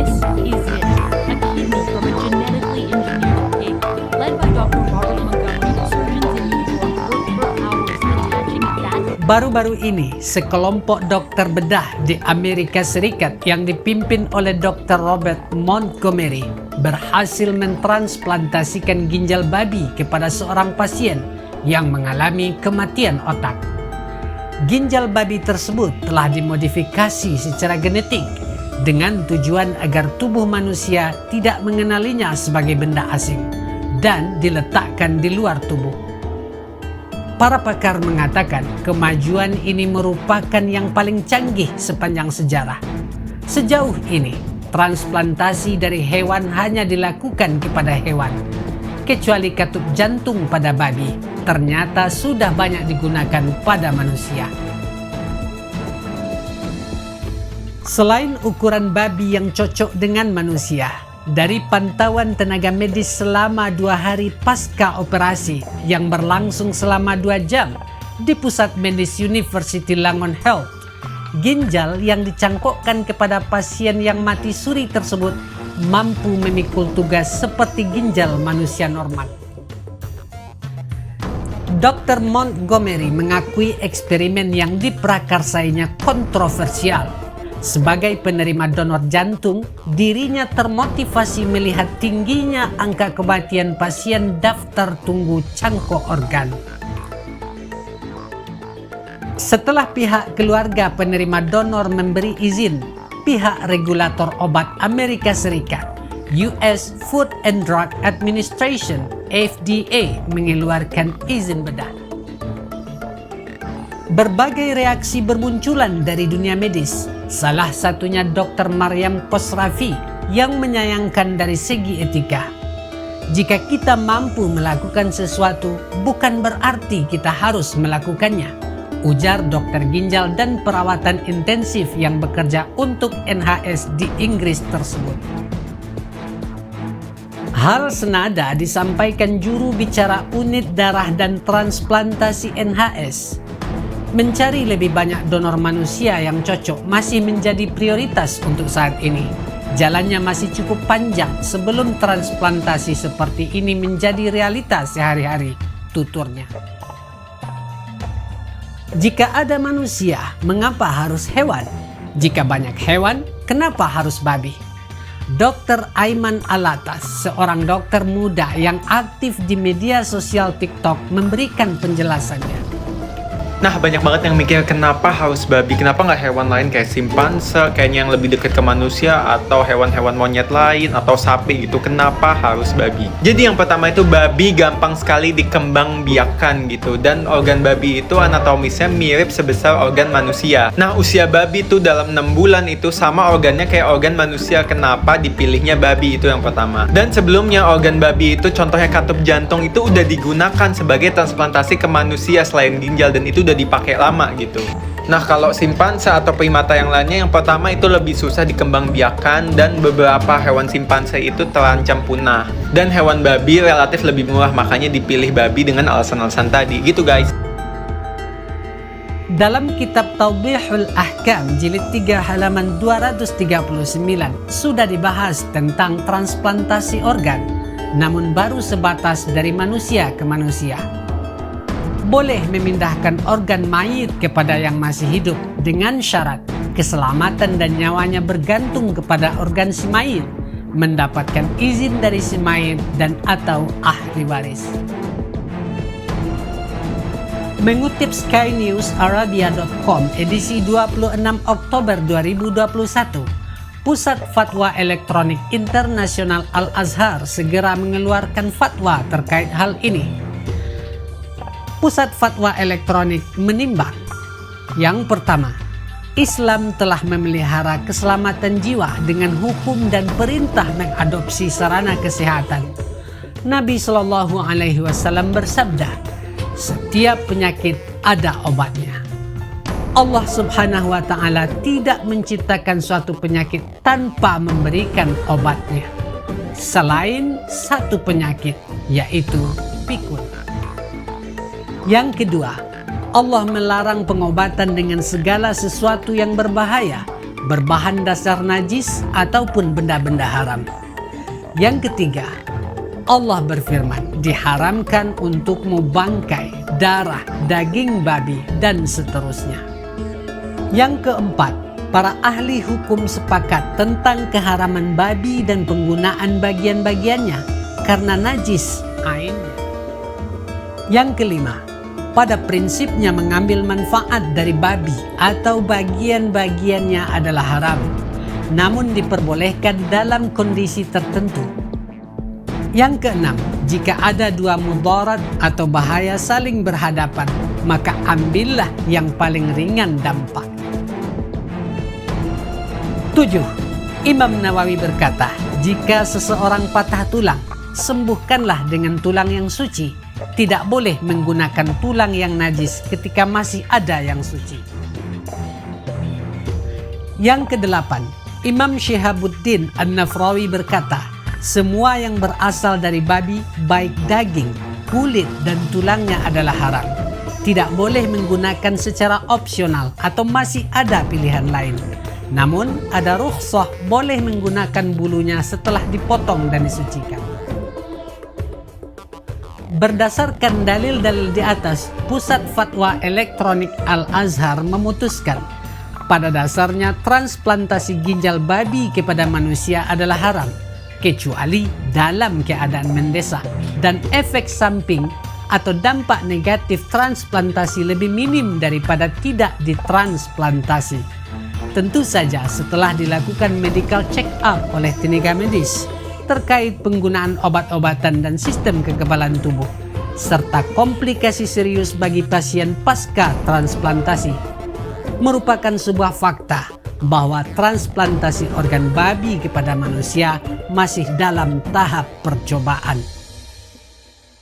This is it. A kidney from a genetically engineered pig, led by Dr. Robert Montgomery. Surgeons in New York worked for hours attaching that. Baru-baru ini, sekelompok dokter bedah di Amerika Serikat yang dipimpin oleh Dr. Robert Montgomery berhasil mentransplantasikan ginjal babi kepada seorang pasien yang mengalami kematian otak. Ginjal babi tersebut telah dimodifikasi secara genetik dengan tujuan agar tubuh manusia tidak mengenalinya sebagai benda asing dan diletakkan di luar tubuh. Para pakar mengatakan kemajuan ini merupakan yang paling canggih sepanjang sejarah. Sejauh ini, transplantasi dari hewan hanya dilakukan kepada hewan. Kecuali katup jantung pada babi, ternyata sudah banyak digunakan pada manusia. Selain ukuran babi yang cocok dengan manusia, dari pantauan tenaga medis selama 2 hari pasca operasi yang berlangsung selama 2 jam di Pusat Medis University Langhorne Health, ginjal yang dicangkokkan kepada pasien yang mati suri tersebut mampu memikul tugas seperti ginjal manusia normal. Dr. Montgomery mengakui eksperimen yang diprakarsainya kontroversial. Sebagai penerima donor jantung, dirinya termotivasi melihat tingginya angka kematian pasien daftar tunggu cangkok organ. Setelah pihak keluarga penerima donor memberi izin, pihak regulator obat Amerika Serikat, US Food and Drug Administration, FDA, mengeluarkan izin bedah. Berbagai reaksi bermunculan dari dunia medis, salah satunya Dr. Maryam Khosravi yang menyayangkan dari segi etika. Jika kita mampu melakukan sesuatu, bukan berarti kita harus melakukannya, ujar dokter ginjal dan perawatan intensif yang bekerja untuk NHS di Inggris tersebut. Hal senada disampaikan juru bicara unit darah dan transplantasi NHS. Mencari lebih banyak donor manusia yang cocok masih menjadi prioritas untuk saat ini. Jalannya masih cukup panjang sebelum transplantasi seperti ini menjadi realitas sehari-hari, tuturnya. Jika ada manusia, mengapa harus hewan? Jika banyak hewan, kenapa harus babi? Dr. Aiman Alatas, seorang dokter muda yang aktif di media sosial TikTok, memberikan penjelasannya. Nah, banyak banget yang mikir kenapa harus babi, kenapa nggak hewan lain kayak simpanse, kayaknya yang lebih dekat ke manusia, atau hewan-hewan monyet lain, atau sapi gitu, kenapa harus babi? Jadi yang pertama itu babi gampang sekali dikembangbiakkan gitu, dan organ babi itu anatomisnya mirip sebesar organ manusia. Nah, usia babi tuh dalam 6 bulan itu sama organnya kayak organ manusia, kenapa dipilihnya babi, itu yang pertama. Dan sebelumnya organ babi itu contohnya katup jantung itu udah digunakan sebagai transplantasi ke manusia selain ginjal, dan itu udah dipakai lama gitu. Nah, kalau simpanse atau primata yang lainnya, yang pertama itu lebih susah dikembangbiakkan dan beberapa hewan simpanse itu terancam punah. Dan hewan babi relatif lebih murah, makanya dipilih babi dengan alasan-alasan tadi gitu guys. Dalam kitab Tawdihul Ahkam jilid 3 halaman 239 sudah dibahas tentang transplantasi organ, namun baru sebatas dari manusia ke manusia. Boleh memindahkan organ mayit kepada yang masih hidup dengan syarat keselamatan dan nyawanya bergantung kepada organ si mayit, mendapatkan izin dari si mayit dan atau ahli waris. Mengutip Sky News Arabia.com edisi 26 Oktober 2021, Pusat Fatwa Elektronik Internasional Al-Azhar segera mengeluarkan fatwa terkait hal ini. Pusat Fatwa Elektronik menimbang, yang pertama, Islam telah memelihara keselamatan jiwa dengan hukum dan perintah mengadopsi sarana kesehatan. Nabi Shallallahu Alaihi Wasallam bersabda, setiap penyakit ada obatnya. Allah Subhanahu Wa Taala tidak menciptakan suatu penyakit tanpa memberikan obatnya, selain satu penyakit, yaitu pikun. Yang kedua, Allah melarang pengobatan dengan segala sesuatu yang berbahaya, berbahan dasar najis ataupun benda-benda haram. Yang ketiga, Allah berfirman, diharamkan untukmu bangkai, darah, daging babi, dan seterusnya. Yang keempat, para ahli hukum sepakat tentang keharaman babi dan penggunaan bagian-bagiannya karena najis ainnya. Yang kelima, pada prinsipnya mengambil manfaat dari babi atau bagian-bagiannya adalah haram, namun diperbolehkan dalam kondisi tertentu. Yang keenam, jika ada dua mudarat atau bahaya saling berhadapan, maka ambillah yang paling ringan dampak. 7. Imam Nawawi berkata, jika seseorang patah tulang, sembuhkanlah dengan tulang yang suci. Tidak boleh menggunakan tulang yang najis ketika masih ada yang suci. Yang kedelapan, Imam Syihabuddin An-Nafrawi berkata, semua yang berasal dari babi, baik daging, kulit, dan tulangnya adalah haram. Tidak boleh menggunakan secara opsional atau masih ada pilihan lain. Namun, ada rukhsah boleh menggunakan bulunya setelah dipotong dan disucikan. Berdasarkan dalil-dalil di atas, Pusat Fatwa Elektronik Al-Azhar memutuskan, pada dasarnya transplantasi ginjal babi kepada manusia adalah haram, kecuali dalam keadaan mendesak dan efek samping atau dampak negatif transplantasi lebih minim daripada tidak ditransplantasi. Tentu saja setelah dilakukan medical check-up oleh tenaga medis terkait penggunaan obat-obatan dan sistem kekebalan tubuh, serta komplikasi serius bagi pasien pasca transplantasi, merupakan sebuah fakta bahwa transplantasi organ babi kepada manusia masih dalam tahap percobaan.